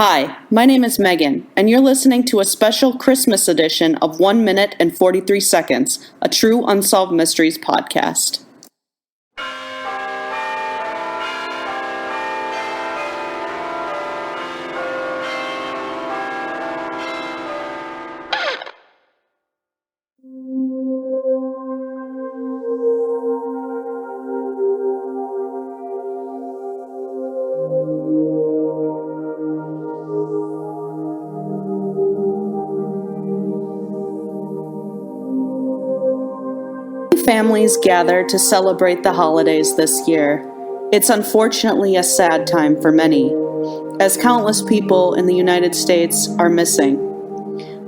Hi, my name is Megan, and you're listening to a special Christmas edition of 1 Minute and 43 Seconds, a true Unsolved Mysteries podcast. Families gather to celebrate the holidays this year. It's unfortunately a sad time for many, as countless people in the United States are missing.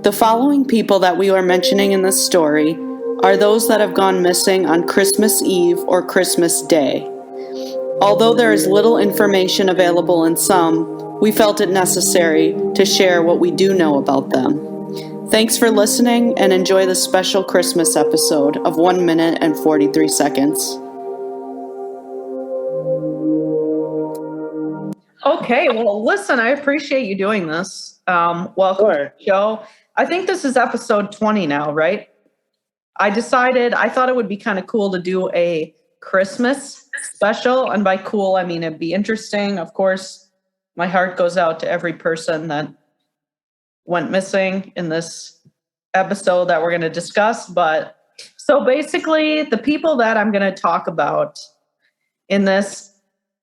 The following people that we are mentioning in this story are those that have gone missing on Christmas Eve or Christmas Day. Although there is little information available in some, we felt it necessary to share what we do know about them. Thanks for listening and enjoy the special Christmas episode of 1 Minute and 43 Seconds. Okay, well, listen, I appreciate you doing this. Welcome to the show. I think this is episode 20 now, right? I thought it would be kind of cool to do a Christmas special. And by cool, I mean it'd be interesting. Of course, my heart goes out to every person that went missing in this episode that we're going to discuss. But so basically, the people that I'm going to talk about in this,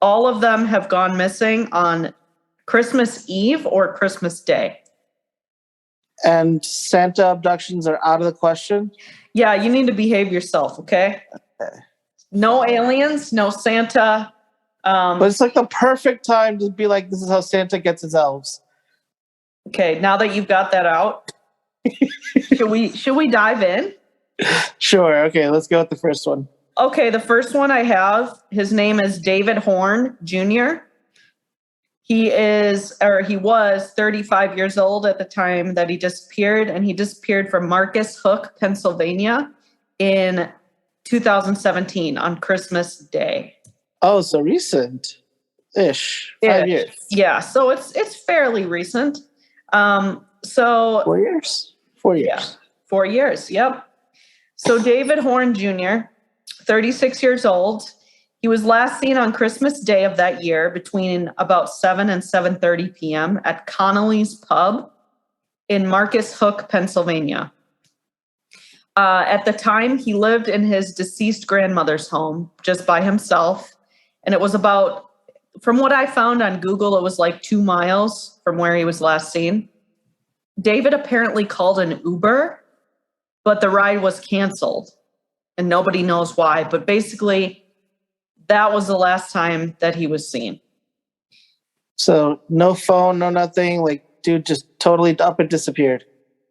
all of them have gone missing on Christmas Eve or Christmas Day. And Santa abductions are out of the question? Yeah, you need to behave yourself, okay? No aliens, no Santa. But it's like the perfect time to be like, this is how Santa gets his elves. Okay, now that you've got that out, should we dive in? Sure. Okay, let's go with the first one. Okay, the first one I have, his name is David Horn Jr. He was 35 years old at the time that he disappeared, and he disappeared from Marcus Hook, Pennsylvania in 2017 on Christmas Day. Oh, so recent-ish. 5 years. Yeah, so it's fairly recent. So 4 years? 4 years. Yeah, 4 years, yep. So David Horn Jr., 36 years old. He was last seen on Christmas Day of that year between about 7 and 7:30 p.m. at Connolly's Pub in Marcus Hook, Pennsylvania. At the time, he lived in his deceased grandmother's home just by himself. And it was about, from what I found on Google, it was like 2 miles from where he was last seen. David apparently called an Uber, but the ride was canceled. And nobody knows why. But basically, that was the last time that he was seen. So no phone, no nothing. Like, dude just totally up and disappeared.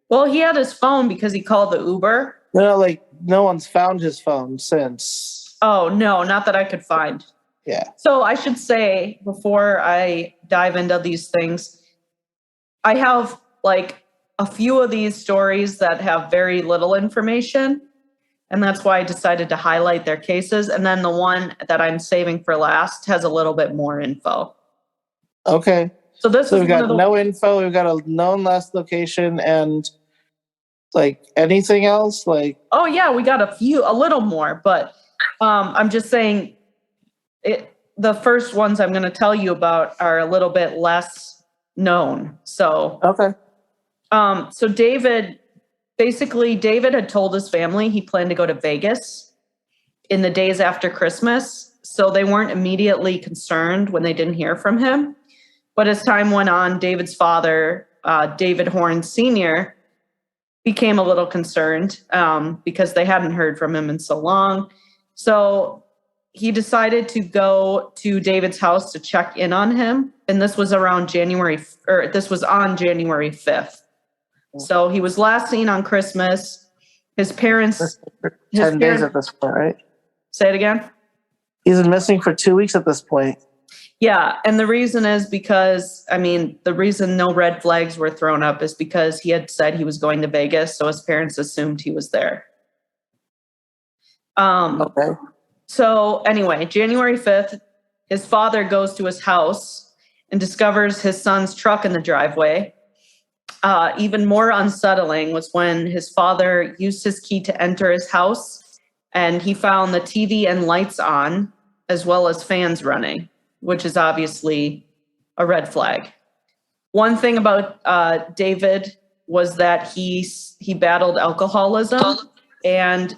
Well, he had his phone because he called the Uber. No, like no one's found his phone since. Oh, no, not that I could find. Yeah. So I should say, before I dive into these things, I have like a few of these stories that have very little information. And that's why I decided to highlight their cases. And then the one that I'm saving for last has a little bit more info. Okay. So we've got no info. We've got a known last location and like anything else? Like, oh yeah, we got a little more, but I'm just saying the first ones I'm going to tell you about are a little bit less known. So, okay. So David had told his family he planned to go to Vegas in the days after Christmas. So they weren't immediately concerned when they didn't hear from him. But as time went on, David's father, David Horn Sr., became a little concerned because they hadn't heard from him in so long. So he decided to go to David's house to check in on him. And this was on January 5th. So he was last seen on Christmas. His parents... 10 days at this point, right? Say it again? He's been missing for 2 weeks at this point. Yeah, and the reason is because, the reason no red flags were thrown up is because he had said he was going to Vegas, so his parents assumed he was there. Okay. So anyway, January 5th, his father goes to his house and discovers his son's truck in the driveway. Even more unsettling was when his father used his key to enter his house, and he found the TV and lights on, as well as fans running, which is obviously a red flag. One thing about David was that he battled alcoholism, and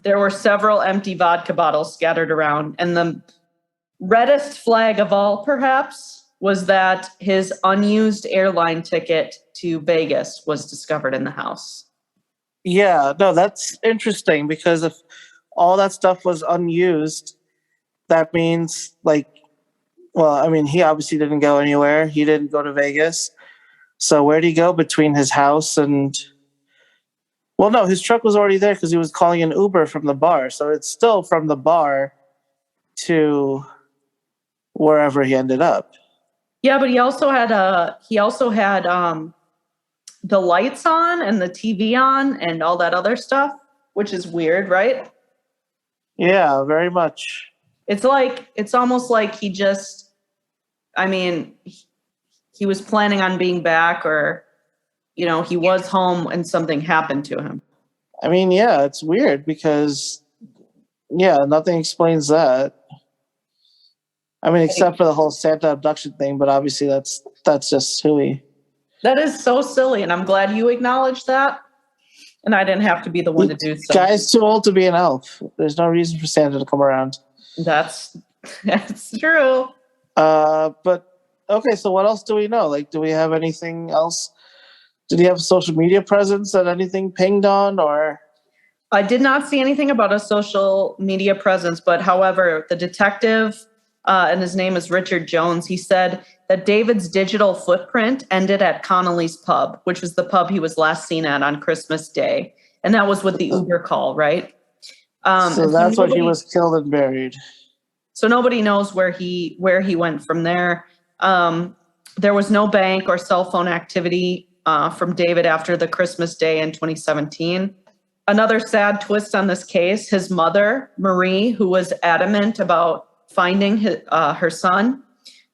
there were several empty vodka bottles scattered around. And the reddest flag of all, perhaps, was that his unused airline ticket to Vegas was discovered in the house. Yeah, no, that's interesting because if all that stuff was unused, that means he obviously didn't go anywhere. He didn't go to Vegas. So where'd he go between his house and... Well, no, his truck was already there because he was calling an Uber from the bar. So it's still from the bar to wherever he ended up. Yeah, but he also had the lights on and the TV on and all that other stuff, which is weird, right? Yeah, very much. It's almost like he was planning on being back, or, he was home and something happened to him. I mean, yeah, it's weird because, nothing explains that. I mean, except for the whole Santa abduction thing, but obviously that's just hooey. That is so silly, and I'm glad you acknowledged that, and I didn't have to be the one to do so. Guy's too old to be an elf. There's no reason for Santa to come around. That's true. But okay, so what else do we know? Like, do we have anything else? Did he have a social media presence that anything pinged on, or? I did not see anything about a social media presence, but however, the detective, and his name is Richard Jones, he said that David's digital footprint ended at Connolly's pub, which was the pub he was last seen at on Christmas Day. And that was with the Uber call, right? So that's where he was killed and buried. So nobody knows where he went from there. There was no bank or cell phone activity from David after the Christmas Day in 2017. Another sad twist on this case, his mother, Marie, who was adamant about finding her son,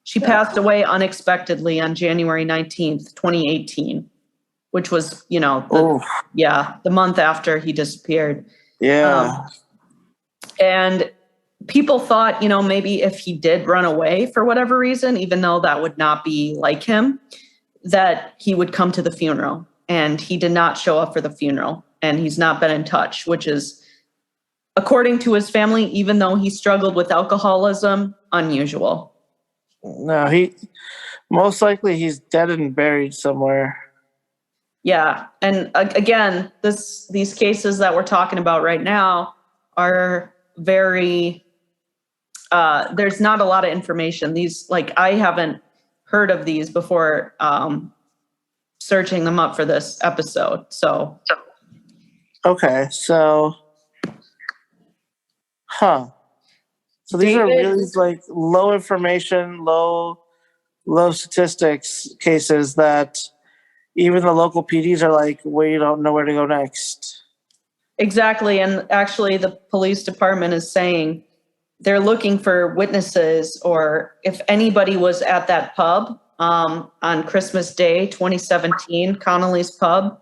she passed away unexpectedly on January 19th, 2018, which was, the month after he disappeared. Yeah. And people thought, maybe if he did run away for whatever reason, even though that would not be like him, that he would come to the funeral. And he did not show up for the funeral. And he's not been in touch, which is, according to his family, even though he struggled with alcoholism, unusual. No, most likely he's dead and buried somewhere. Yeah. And again, these cases that we're talking about right now are very, there's not a lot of information. I haven't heard of these before searching them up for this episode. So. Okay, so. So these are really low information, low statistics cases that even the local PDs are like, we don't know where to go next. Exactly. And actually the police department is saying they're looking for witnesses, or if anybody was at that pub on Christmas Day, 2017, Connolly's pub.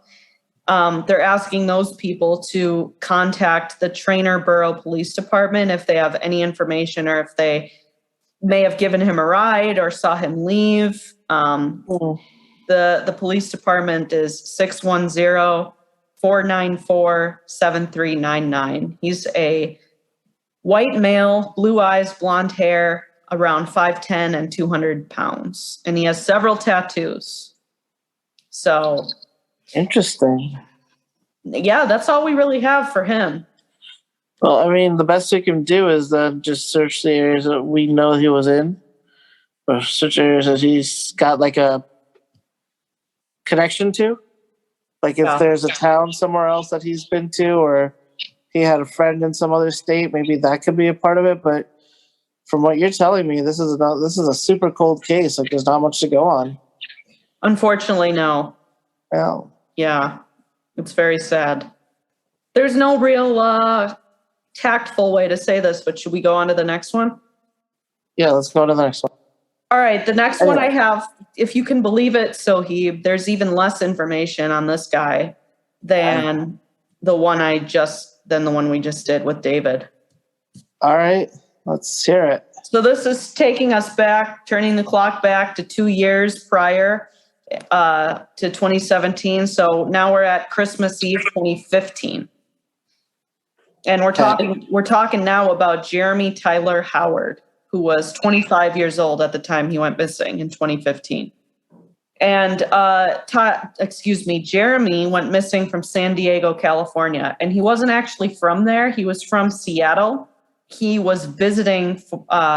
They're asking those people to contact the Trainer Borough Police Department if they have any information, or if they may have given him a ride or saw him leave. The police department is 610-494-7399. He's a white male, blue eyes, blonde hair, around 5'10" and 200 pounds. And he has several tattoos. So... Interesting. Yeah, that's all we really have for him. Well, I mean, the best we can do is then just search the areas that we know he was in, or search areas that he's got like a connection to. Like if there's a town somewhere else that he's been to, or he had a friend in some other state, maybe that could be a part of it. But from what you're telling me, this is a super cold case. Like there's not much to go on. Unfortunately, no. Well. Yeah, it's very sad. There's no real tactful way to say this, but should we go on to the next one? Yeah, let's go to the next one. All right, the next one I have, if you can believe it, Sohaib, there's even less information on this guy than the one we just did with David. All right, let's hear it. So this is taking us back, turning the clock back to 2 years prior to 2017. So now we're at Christmas Eve 2015. And we're talking now about Jeremy Tyler Howard, who was 25 years old at the time he went missing in 2015. And Jeremy went missing from San Diego, California. And he wasn't actually from there. He was from Seattle. He was visiting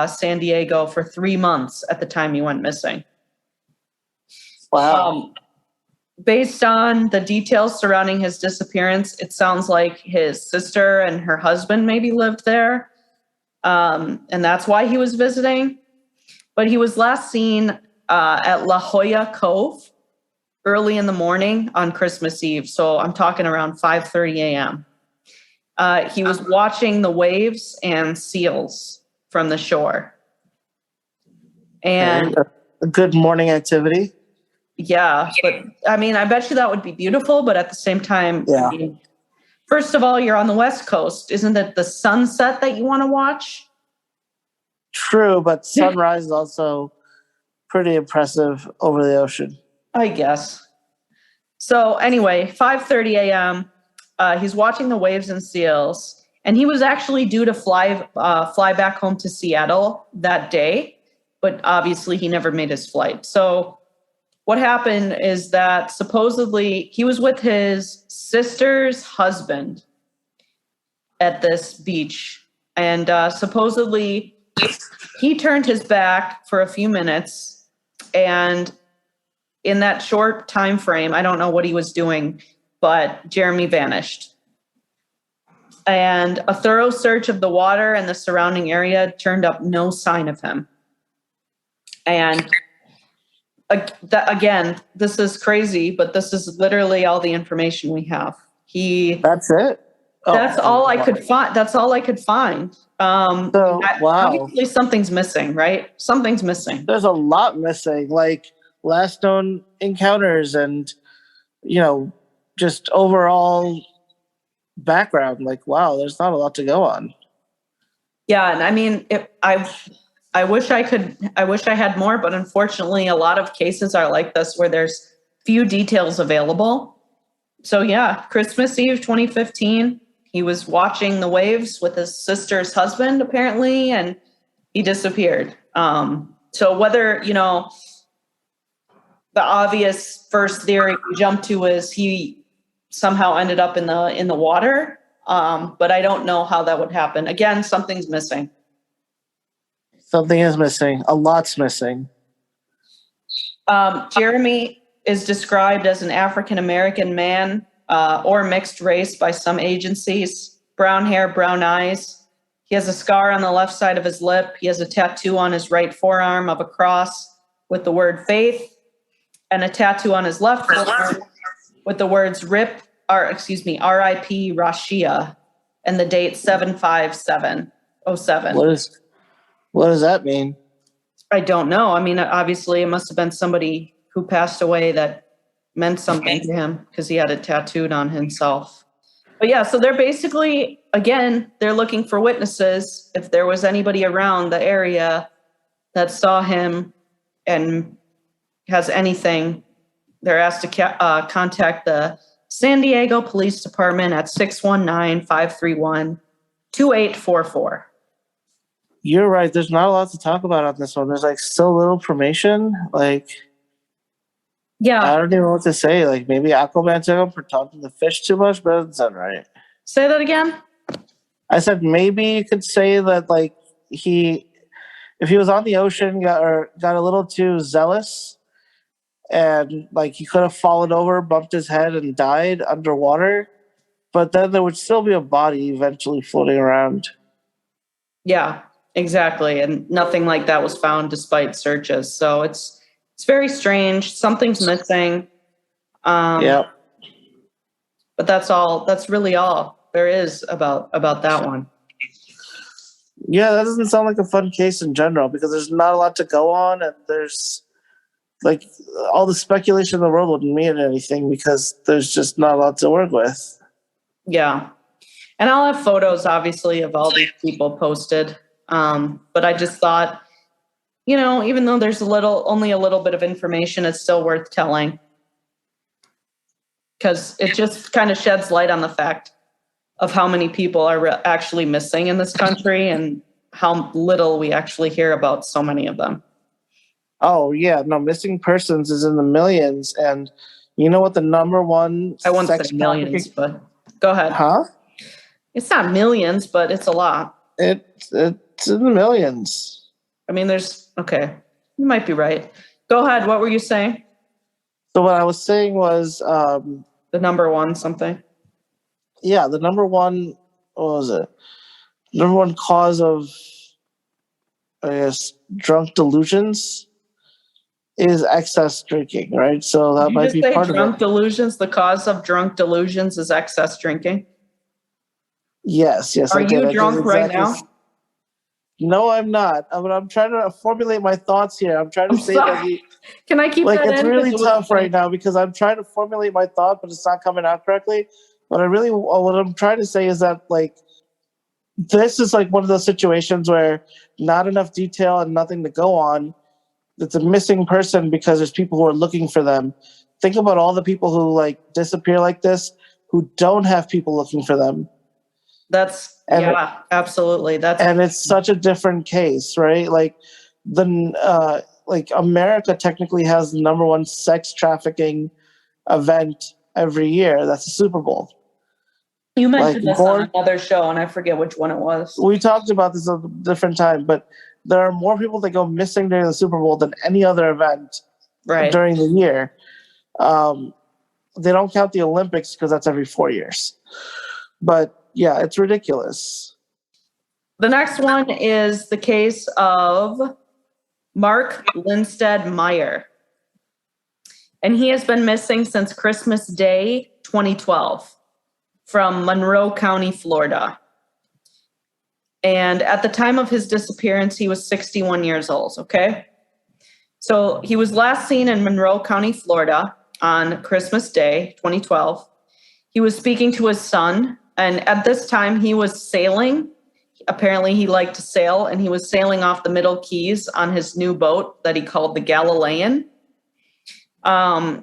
San Diego for 3 months at the time he went missing. Wow. Based on the details surrounding his disappearance, it sounds like his sister and her husband maybe lived there. And that's why he was visiting. But he was last seen at La Jolla Cove early in the morning on Christmas Eve. So I'm talking around 5:30 a.m. He was watching the waves and seals from the shore. And a good morning activity. Yeah, but I mean, I bet you that would be beautiful, but at the same time, Yeah. I mean, first of all, you're on the West Coast. Isn't it the sunset that you want to watch? True, but sunrise is also pretty impressive over the ocean. I guess. So anyway, 5:30 a.m., he's watching the waves and seals, and he was actually due to fly back home to Seattle that day, but obviously he never made his flight. So what happened is that supposedly he was with his sister's husband at this beach, and supposedly he turned his back for a few minutes, and in that short time frame, I don't know what he was doing, but Jeremy vanished. And a thorough search of the water and the surrounding area turned up no sign of him. And again, this is crazy, but this is literally all the information we have. That's it? That's all I could find. That's all I could find. Wow. Obviously something's missing, right? Something's missing. There's a lot missing, like last known encounters and, just overall background. Like, wow, there's not a lot to go on. Yeah, and I mean, I wish I had more, but unfortunately, a lot of cases are like this where there's few details available. So yeah, Christmas Eve 2015, he was watching the waves with his sister's husband, apparently, and he disappeared. So whether, the obvious first theory we jump to is he somehow ended up in the water, but I don't know how that would happen. Again, something's missing. Something is missing. A lot's missing. Jeremy is described as an African-American man or mixed race by some agencies. Brown hair, brown eyes. He has a scar on the left side of his lip. He has a tattoo on his right forearm of a cross with the word faith, and a tattoo on his left forearm with the words R.I.P. Rashia, and the date 7/5/7/07. What does that mean? I don't know. I mean, obviously, it must have been somebody who passed away that meant something to him because he had it tattooed on himself. But yeah, so they're basically, again, they're looking for witnesses. If there was anybody around the area that saw him and has anything, they're asked to contact the San Diego Police Department at 619-531-2844. You're right. There's not a lot to talk about on this one. There's still little information. Yeah. I don't even know what to say. Maybe Aquaman took him for talking to the fish too much, but it doesn't sound right. Say that again? I said maybe you could say that if he was on the ocean, got a little too zealous, and he could have fallen over, bumped his head, and died underwater. But then there would still be a body eventually floating around. Yeah, exactly. And nothing like that was found despite searches. So it's very strange. Something's missing. Yeah. But that's all. That's really all there is about that one. Yeah, that doesn't sound like a fun case in general because there's not a lot to go on, and there's like all the speculation in the world wouldn't mean anything because there's just not a lot to work with. Yeah. And I'll have photos, obviously, of all these people posted. But I just thought, even though there's only a little bit of information, it's still worth telling. Because it just kind of sheds light on the fact of how many people are actually missing in this country and how little we actually hear about so many of them. Oh, yeah. No, missing persons is in the millions. And you know what the number one I won't sex say millions, trafficking... but go ahead. Huh? It's not millions, but it's a lot. It's in the millions. I mean, okay. You might be right. Go ahead. What were you saying? So what I was saying was... the number one something. Yeah, the number one... What was it? Number one cause of, I guess, drunk delusions is excess drinking, right? So that might be part of it. Drunk delusions, the cause of drunk delusions is excess drinking? Yes. Are you drunk right now? No, I'm not. I'm trying to formulate my thoughts here. I'm trying to say that Can I keep that in? It's really tough right now because I'm trying to formulate my thought, but it's not coming out correctly. What I'm trying to say is that this is like one of those situations where not enough detail and nothing to go on. It's a missing person because there's people who are looking for them. Think about all the people who disappear like this who don't have people looking for them. Absolutely. And it's such a different case, right? America technically has the number one sex trafficking event every year. That's the Super Bowl. You mentioned this on another show, and I forget which one it was. We talked about this at a different time, but there are more people that go missing during the Super Bowl than any other event during the year. They don't count the Olympics because that's every 4 years. But yeah, it's ridiculous. The next one is the case of Mark Linstead Myhre. And he has been missing since Christmas Day 2012 from Monroe County, Florida. And at the time of his disappearance, he was 61 years old, okay? So he was last seen in Monroe County, Florida on Christmas Day 2012. He was speaking to his son, and at this time he was sailing. Apparently he liked to sail, and he was sailing off the Middle Keys on his new boat that he called the Galilean. Of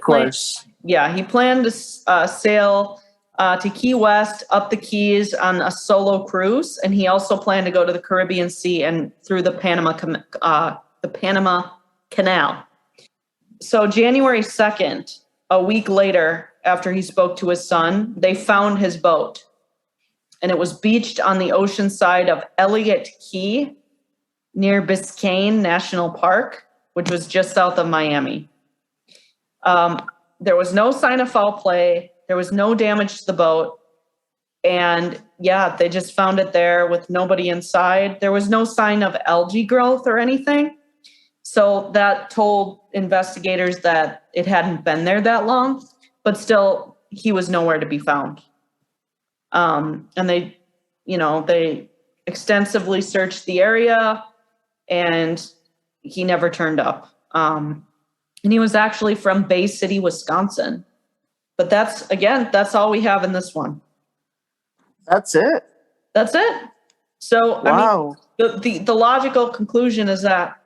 course. He planned to sail to Key West, up the Keys on a solo cruise, and he also planned to go to the Caribbean Sea and through the Panama Canal. So January 2nd, a week later, after he spoke to his son, they found his boat, and it was beached on the ocean side of Elliott Key near Biscayne National Park, which was just south of Miami. There was no sign of foul play. There was no damage to the boat. And they just found it there with nobody inside. There was no sign of algae growth or anything. So that told investigators that it hadn't been there that long, but still he was nowhere to be found. And they extensively searched the area and he never turned up. And he was actually from Bay City, Wisconsin. But that's all we have in this one. That's it? That's it. So, wow. I mean, the logical conclusion is that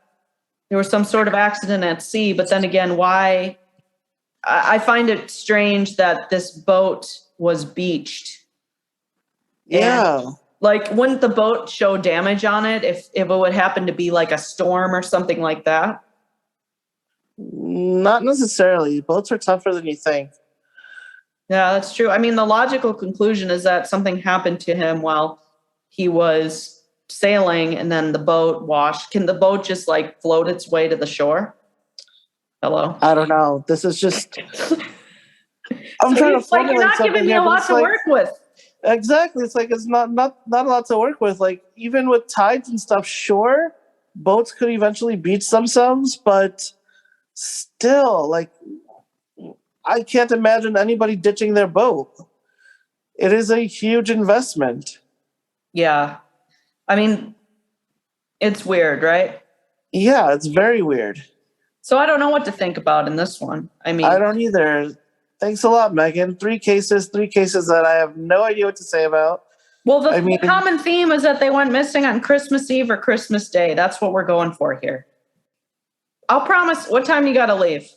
there was some sort of accident at sea, but then again, why? I find it strange that this boat was beached. Yeah. And, wouldn't the boat show damage on it if it would happen to be like a storm or something like that? Not necessarily. Boats are tougher than you think. Yeah, that's true. I mean, the logical conclusion is that something happened to him while he was sailing and then the boat washed. Can the boat just float its way to the shore? Hello? I don't know. This is just... I'm trying to formulate you're not giving me a lot to work with. Exactly. It's not a lot to work with. Even with tides and stuff, sure, boats could eventually beach themselves, but still, I can't imagine anybody ditching their boat. It is a huge investment. Yeah. I mean, it's weird, right? Yeah, it's very weird. So I don't know what to think about in this one. I mean, I don't either. Thanks a lot, Megan. Three cases that I have no idea what to say about. well, the common theme is that they went missing on Christmas Eve or Christmas Day. That's what we're going for here. I'll promise. What time you got to leave?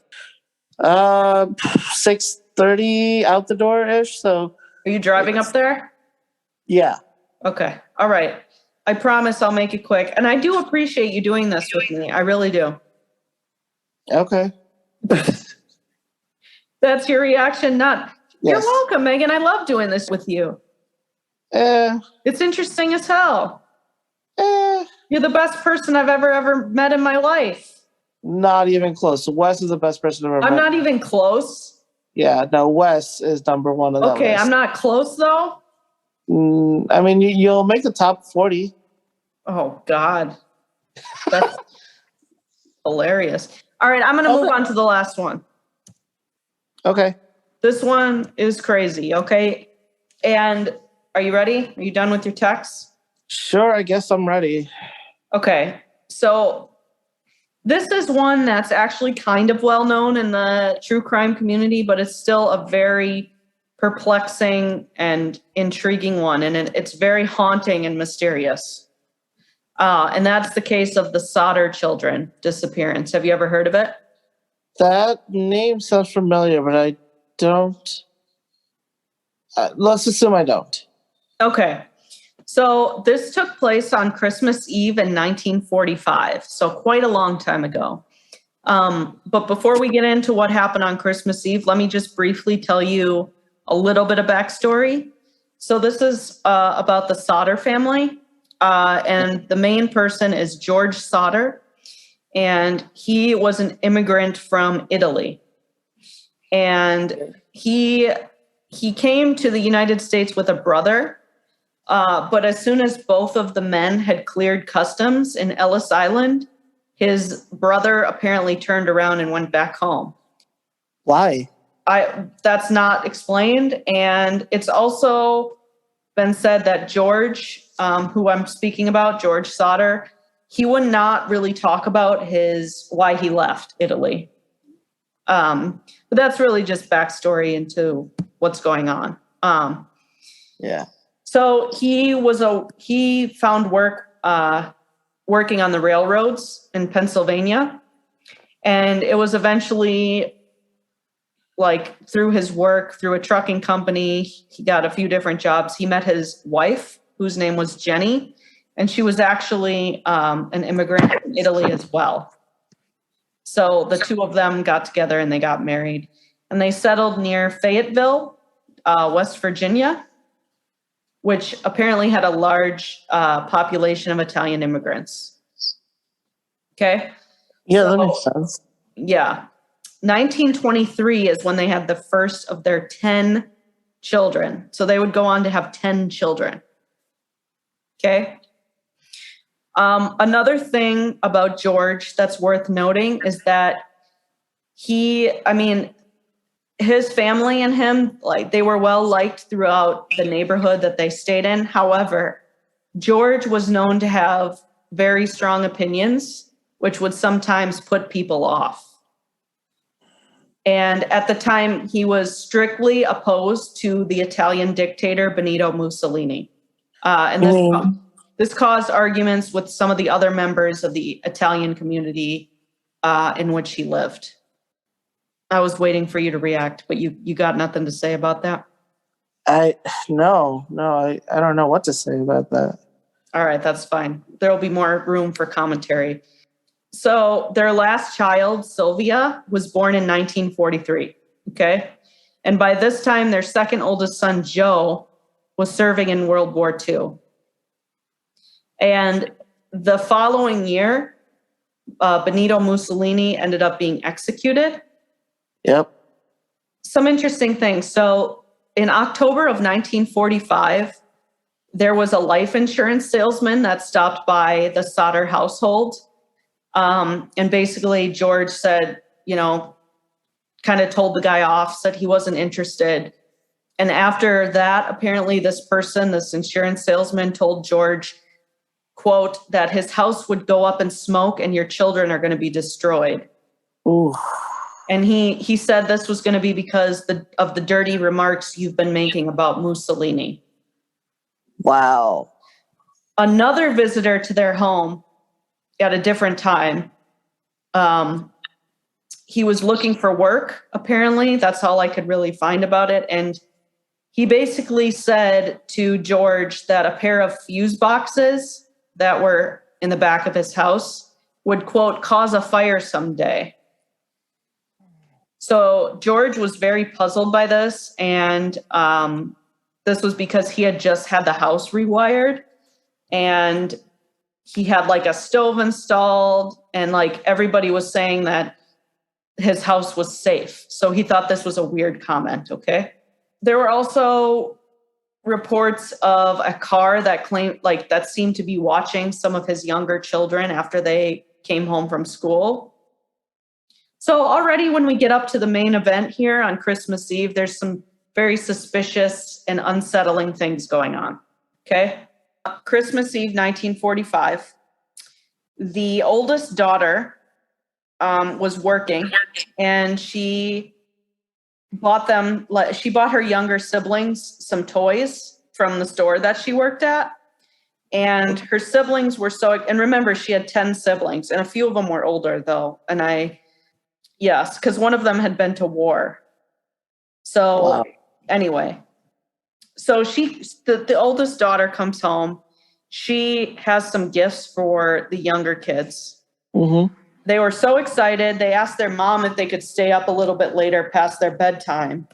6:30 out the door ish. So Are you driving up there? yeah. Okay. All right. I promise I'll make it quick. And I do appreciate you doing this with me. I really do. Okay. That's your reaction? Not. Yes. You're welcome, Megan. I love doing this with you. It's interesting as hell. You're the best person I've ever met in my life. Not even close. Wes is the best person I've ever met. I'm not even close. Yeah, no, Wes is number one on that list. Okay, I'm not close though. I mean, you'll make the top 40. Oh God, that's hilarious. All right, I'm going to move on to the last one. Okay. This one is crazy. Okay, and are you ready? Are you done with your texts? Sure, I guess I'm ready. Okay, so this is one that's actually kind of well known in the true crime community, but it's still a very perplexing and intriguing one, and it's very haunting and mysterious. And that's the case of the Sodder children disappearance. Have you ever heard of it? That name sounds familiar, but I don't. Let's assume I don't. Okay. So this took place on Christmas Eve in 1945, so quite a long time ago. But before we get into what happened on Christmas Eve, let me just briefly tell you a little bit of backstory. So this is about the Sodder family, and the main person is George Sodder, and he was an immigrant from Italy. And he came to the United States with a brother. But as soon as both of the men had cleared customs in Ellis Island, his brother apparently turned around and went back home. Why? That's not explained. And it's also been said that George, who I'm speaking about, George Sodder, he would not really talk about why he left Italy. But that's really just backstory into what's going on. Yeah. So he found work working on the railroads in Pennsylvania, and it was eventually through his work through a trucking company. He got a few different jobs. He met his wife, whose name was Jenny, and she was actually an immigrant from Italy as well. So the two of them got together and they got married, and they settled near Fayetteville, West Virginia, which apparently had a large population of Italian immigrants. Okay? Yeah, that makes sense. Yeah. 1923 is when they had the first of their 10 children. So they would go on to have 10 children. Okay? Another thing about George that's worth noting is that his family and him, they were well liked throughout the neighborhood that they stayed in. However, George was known to have very strong opinions, which would sometimes put people off. And at the time, he was strictly opposed to the Italian dictator Benito Mussolini. And this caused arguments with some of the other members of the Italian community in which he lived. I was waiting for you to react, but you got nothing to say about that? I don't know what to say about that. All right, that's fine. There'll be more room for commentary. So their last child, Sylvia, was born in 1943, okay? And by this time, their second oldest son, Joe, was serving in World War II. And the following year, Benito Mussolini ended up being executed. Yep. Some interesting things. So in October of 1945, there was a life insurance salesman that stopped by the Sodder household. And basically George said, kind of told the guy off, said he wasn't interested. And after that, apparently this insurance salesman told George, quote, that his house would go up in smoke and your children are going to be destroyed. Ooh. And he said this was going to be because of the dirty remarks you've been making about Mussolini. Wow. Another visitor to their home at a different time, he was looking for work, apparently. That's all I could really find about it. And he basically said to George that a pair of fuse boxes that were in the back of his house would, quote, cause a fire someday. So George was very puzzled by this, and this was because he had just had the house rewired, and he had like a stove installed, and like everybody was saying that his house was safe. So he thought this was a weird comment, okay? There were also reports of a car that claimed, like, that seemed to be watching some of his younger children after they came home from school. So already when we get up to the main event here on Christmas Eve, there's some very suspicious and unsettling things going on, okay? Christmas Eve, 1945, the oldest daughter was working, and she bought her younger siblings some toys from the store that she worked at. And her siblings were and remember, she had 10 siblings, and a few of them were older though. Yes, because one of them had been to war. So Wow. Anyway, so the oldest daughter comes home. She has some gifts for the younger kids. Mm-hmm. They were so excited. They asked their mom if they could stay up a little bit later past their bedtime.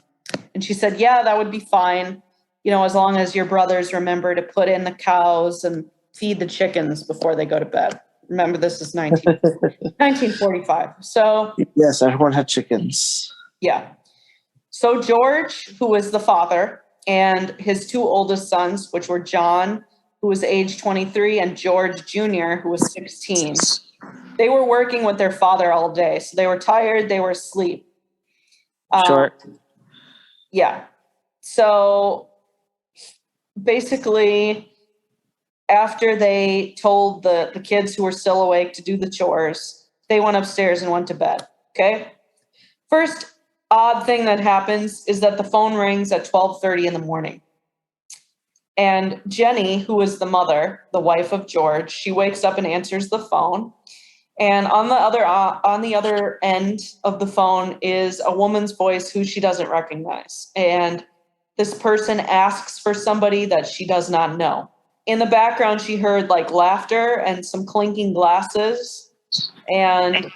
And she said, yeah, that would be fine. As long as your brothers remember to put in the cows and feed the chickens before they go to bed. Remember, this is 1945. So Yes, everyone had chickens. yeah. So George, who was the father, and his two oldest sons, which were John, who was age 23, and George Jr., who was 16, they were working with their father all day. So they were tired, they were asleep. Sure. Yeah. So basically, after they told the kids who were still awake to do the chores, they went upstairs and went to bed. Okay. First odd thing that happens is that the phone rings at 12:30 in the morning. And Jenny, who is the mother, the wife of George, she wakes up and answers the phone. And on the other end of the phone is a woman's voice who she doesn't recognize. And this person asks for somebody that she does not know. In the background, she heard like laughter and some clinking glasses. And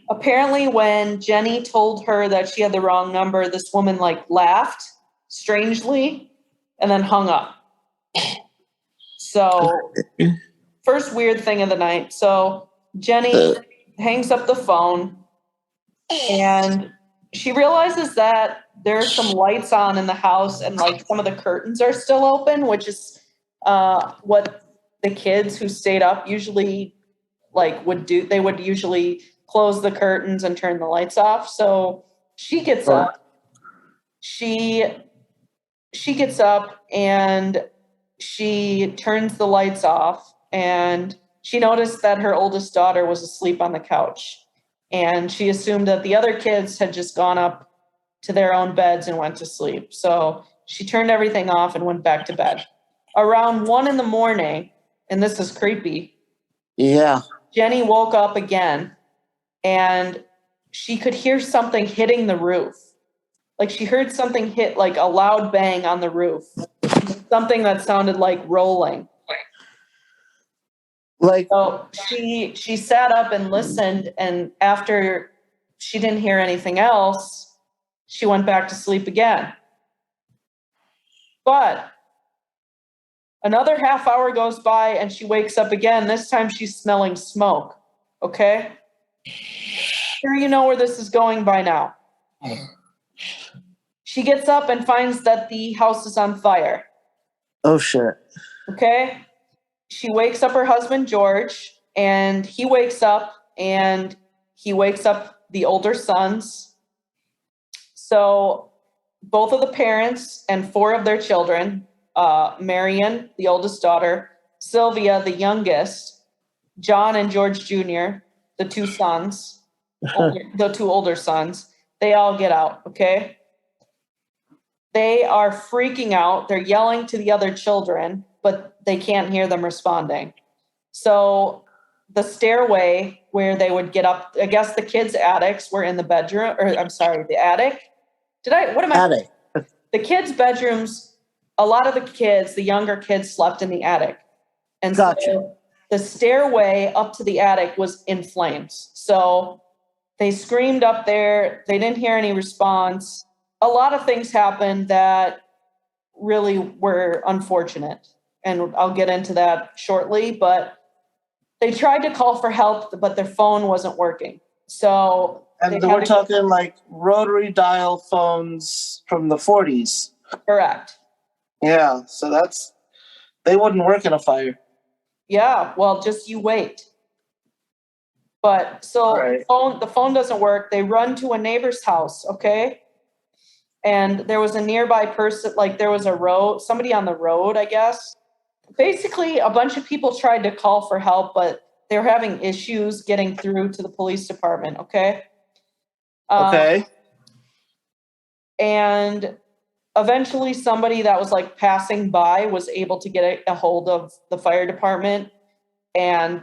apparently when Jenny told her that she had the wrong number, this woman like laughed strangely and then hung up. So first weird thing of the night. So Jenny hangs up the phone, and she realizes that there are some lights on in the house, and like some of the curtains are still open, which is what the kids who stayed up usually like would do. They would usually close the curtains and turn the lights off. So she gets up. She gets up and she turns the lights off, and she noticed that her oldest daughter was asleep on the couch, and she assumed that the other kids had just gone up to their own beds and went to sleep. So she turned everything off and went back to bed. Around 1 a.m, and this is creepy. Yeah. Jenny woke up again, and she could hear something hitting the roof. Like she heard something hit, like a loud bang on the roof. Something that sounded like rolling. Like, So she sat up and listened, and after she didn't hear anything else, she went back to sleep again. But another half hour goes by and she wakes up again. This time she's smelling smoke. Okay? Sure, you know where this is going by now. She gets up and finds that the house is on fire. oh shit. Okay? She wakes up her husband, George, and he wakes up the older sons. So both of the parents and 4 of their children, Marion, the oldest daughter, Sylvia, the youngest, John and George Jr., the two sons, the two older sons, they all get out, okay? They are freaking out. They're yelling to the other children, but they can't hear them responding. So the stairway where they would get up, I guess the kids' attics were in the bedroom, or I'm sorry, the attic. Attic. The kids' bedrooms, a lot of the kids, the younger kids slept in the attic. And Gotcha. so the stairway up to the attic was in flames. So they screamed up there. They didn't hear any response. A lot of things happened that really were unfortunate. And I'll get into that shortly, but they tried to call for help, but their phone wasn't working. So And we're talking like rotary dial phones from the 40s. Correct. Yeah, so they wouldn't work in a fire. Yeah, well, just you wait. But so Right. the phone doesn't work. They run to a neighbor's house, okay? And there was a nearby person, like there was somebody on the road, I guess. Basically, a bunch of people tried to call for help, but they were having issues getting through to the police department, okay? Okay. And eventually somebody that was like passing by was able to get a hold of the fire department and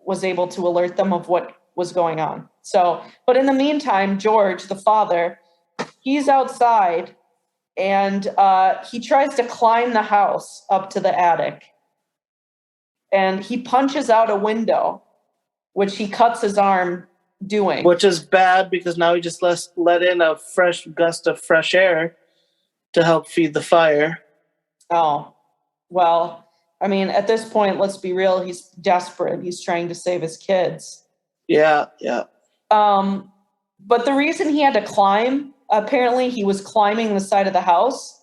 was able to alert them of what was going on. So, but in the meantime, George, the father, he's outside and he tries to climb the house up to the attic. And he punches out a window, which he cuts his arm doing. Which is bad because now he just let in a fresh gust of fresh air to help feed the fire. Oh, well, I mean, at this point, let's be real. He's desperate. He's trying to save his kids. Yeah. But the reason he had to climb, apparently he was climbing the side of the house.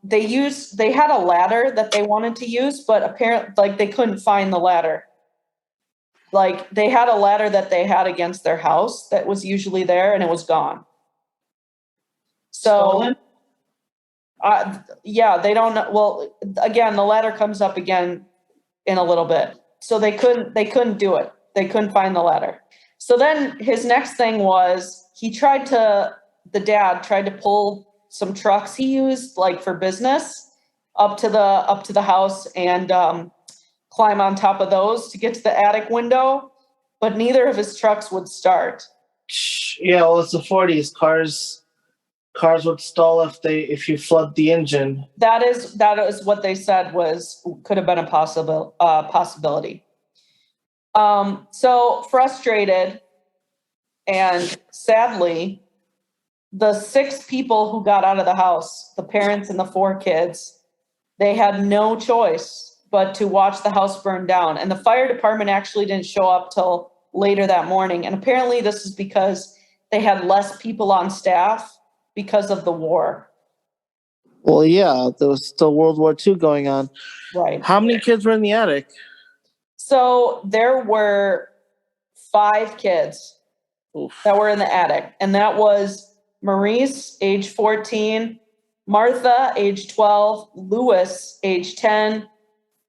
They had a ladder that they wanted to use, but apparently like they couldn't find the ladder. Like they had a ladder that they had against their house that was usually there and it was gone. So, yeah, they don't know. Well, again, the ladder comes up again in a little bit. So they couldn't do it. They couldn't find the ladder. So then his next thing was the dad tried to pull some trucks he used like for business up to the house and climb on top of those to get to the attic window, but neither of his trucks would start. Yeah, well, it's the 40s. Cars would stall if you flood the engine. That is what they said could have been a possibility. So frustrated, and sadly, the 6 people who got out of the house, the parents and the 4 kids, they had no choice but to watch the house burn down. And the fire department actually didn't show up till later that morning. And apparently this is because they had less people on staff because of the war. Well, yeah, there was still World War II going on. Right. How many kids were in the attic? So there were 5 kids that were in the attic. And that was Maurice, age 14, Martha, age 12, Louis, age 10,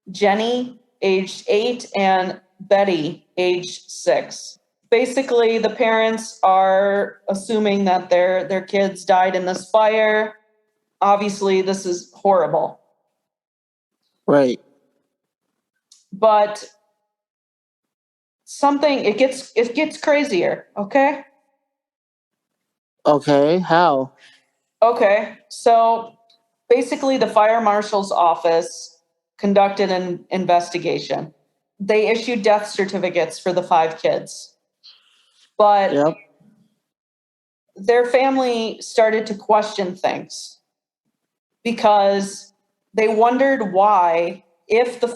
Jenny, age 8, and Betty, age 6. Basically, the parents are assuming that their kids died in this fire. Obviously, this is horrible. Right. But it gets crazier, okay? Okay, how? Okay, so basically the fire marshal's office conducted an investigation. They issued death certificates for the 5 kids. But Yep. their family started to question things because they wondered why, if the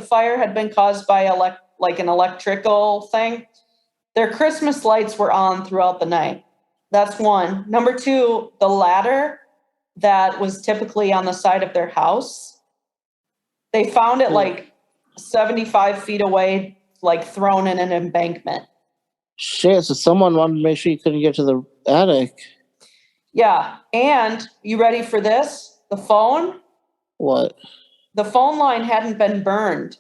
fire had been caused by an electrical thing, their Christmas lights were on throughout the night. That's one. Number 2, the ladder that was typically on the side of their house, they found it like 75 feet away, like thrown in an embankment. Shit, so someone wanted to make sure you couldn't get to the attic. Yeah, and you ready for this? The phone? What? The phone line hadn't been burned.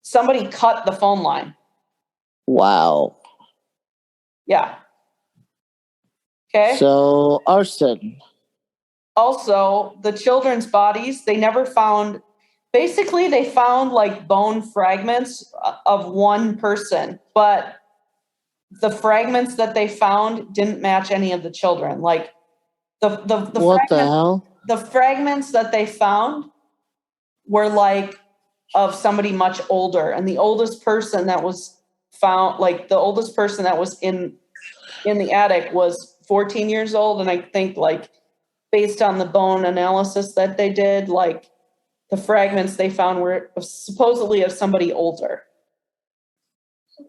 Somebody cut the phone line. Wow. Yeah. Okay. So arson. Also, the children's bodies, they never found, basically they found like bone fragments of one person, but the fragments that they found didn't match any of the children. Like What the hell? the fragments that they found were like of somebody much older, and the oldest person that was found, like the oldest person that was in the attic was 14 years old, and I think like based on the bone analysis that they did, like the fragments they found were supposedly of somebody older,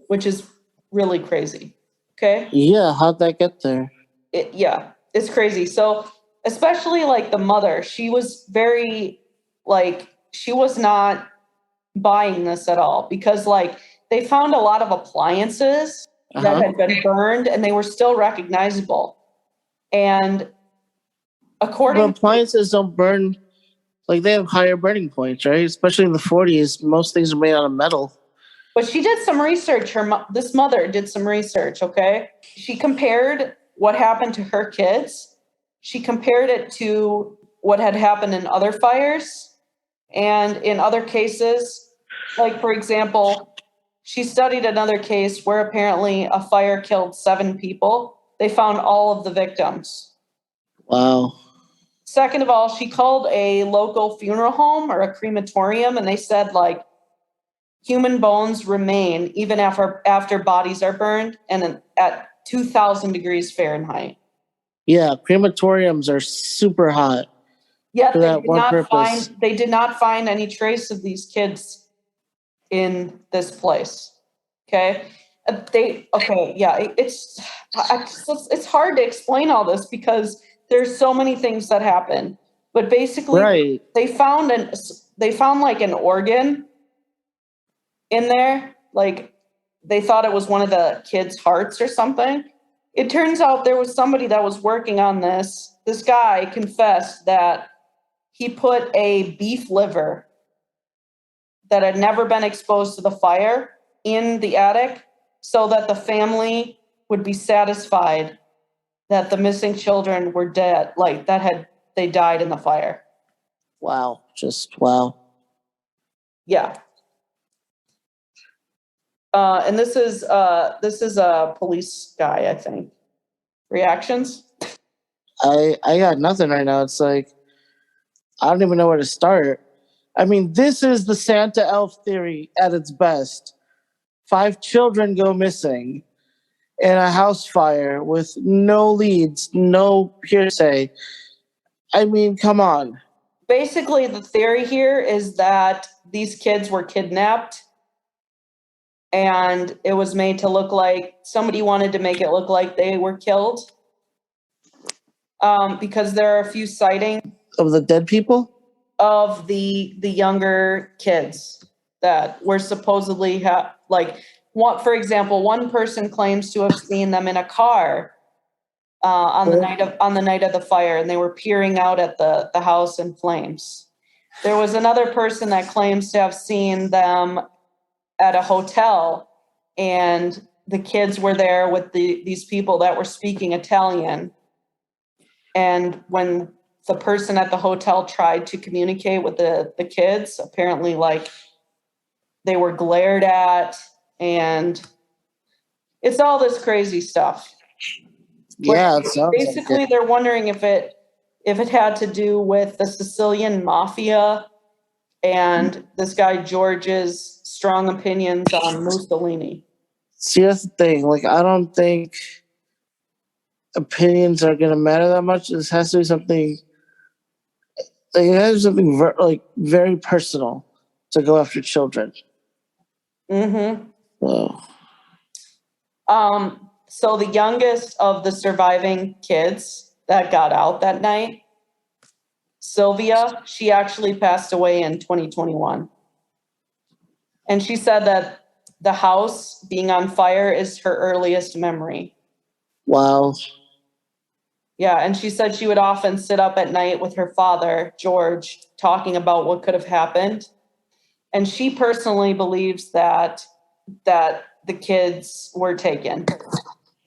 which is really crazy. Okay. Yeah, how'd that get there? Yeah, it's crazy. So especially like the mother, she was very like, she was not buying this at all, because like they found a lot of appliances that had been burned and they were still recognizable. And But according appliances don't burn, like they have higher burning points, right? Especially in the 40s, most things are made out of metal. But she did some research. This mother did some research, okay? She compared what happened to her kids. She compared it to what had happened in other fires. And in other cases, like for example, she studied another case where apparently a fire killed 7 people. They found all of the victims. Wow. Second of all, she called a local funeral home or a crematorium, and they said like, human bones remain even after bodies are burned and at 2,000 degrees Fahrenheit. Yeah, crematoriums are super hot. Yet For that one purpose. they did not find any trace of these kids in this place. Okay, it's hard to explain all this because there's so many things that happen. But basically, Right. they found like an organ in there, like they thought it was one of the kids' hearts or something. It turns out there was somebody that was working on this. This guy confessed that he put a beef liver that had never been exposed to the fire in the attic so that the family would be satisfied that the missing children were dead, like they died in the fire. Wow. Just wow. Yeah. And this is a police guy, I think. Reactions? I got nothing right now. It's like I don't even know where to start. I mean, this is the Santa elf theory at its best. 5 children go missing in a house fire with no leads, no hearsay. I mean, come on. Basically, the theory here is that these kids were kidnapped and it was made to look like somebody wanted to make it look like they were killed. Because there are a few sightings Of the dead people? of the younger kids that were supposedly for example, one person claims to have seen them in a car on the night of the fire, and they were peering out at the house in flames. There was another person that claims to have seen them at a hotel, and the kids were there with these people that were speaking Italian. And when the person at the hotel tried to communicate with the kids, apparently like they were glared at, and it's all this crazy stuff. Yeah, it sounds Basically, like it. they're wondering if it had to do with the Sicilian mafia and this guy George's strong opinions on Mussolini. See, that's the thing. Like, I don't think opinions are going to matter that much. This has to be something. Like, it has to be something very personal to go after children. Mm-hmm. So. So the youngest of the surviving kids that got out that night, Sylvia, she actually passed away in 2021. And she said that the house being on fire is her earliest memory. Wow. Yeah, and she said she would often sit up at night with her father, George, talking about what could have happened. And she personally believes that the kids were taken,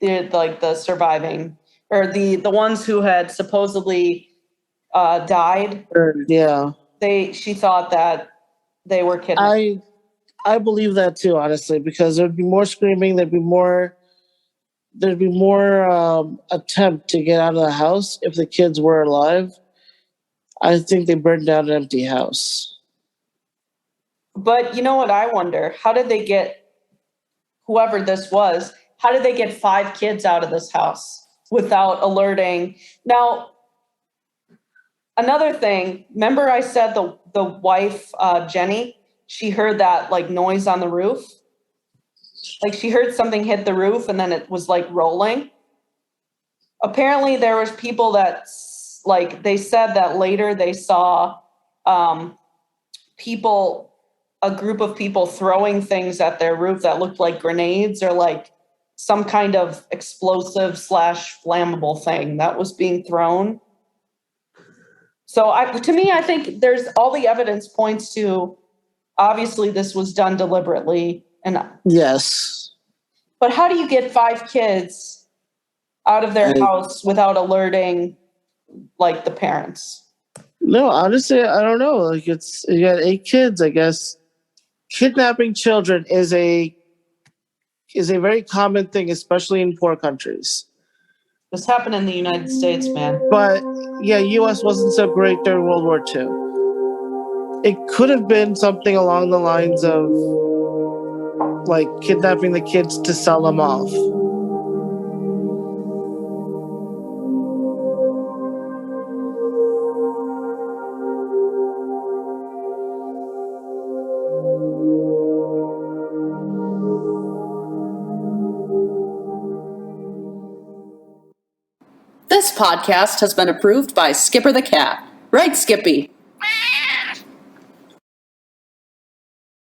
the surviving, or the ones who had supposedly died. Yeah. She thought that they were kidnapped. I believe that too, honestly, because there'd be more screaming, there'd be more attempt to get out of the house if the kids were alive. I think they burned down an empty house. But you know what I wonder? How did they get, whoever this was, how did they get 5 kids out of this house without alerting? Now, another thing, remember I said the wife, Jenny, she heard that like noise on the roof? Like she heard something hit the roof and then it was like rolling. Apparently there was people that, like, they said that later they saw people, a group of people throwing things at their roof that looked like grenades or like some kind of explosive / flammable thing that was being thrown. So to me, I think there's all the evidence points to, obviously this was done deliberately. And yes. But how do you get 5 kids out of their house without alerting like the parents? No, honestly, I don't know. Like you got 8 kids, I guess. Kidnapping children is a very common thing, especially in poor countries. This happened in the United States, man. But yeah, U.S. wasn't so great during World War II. It could have been something along the lines of like kidnapping the kids to sell them off. This podcast has been approved by Skipper the Cat. Right, Skippy?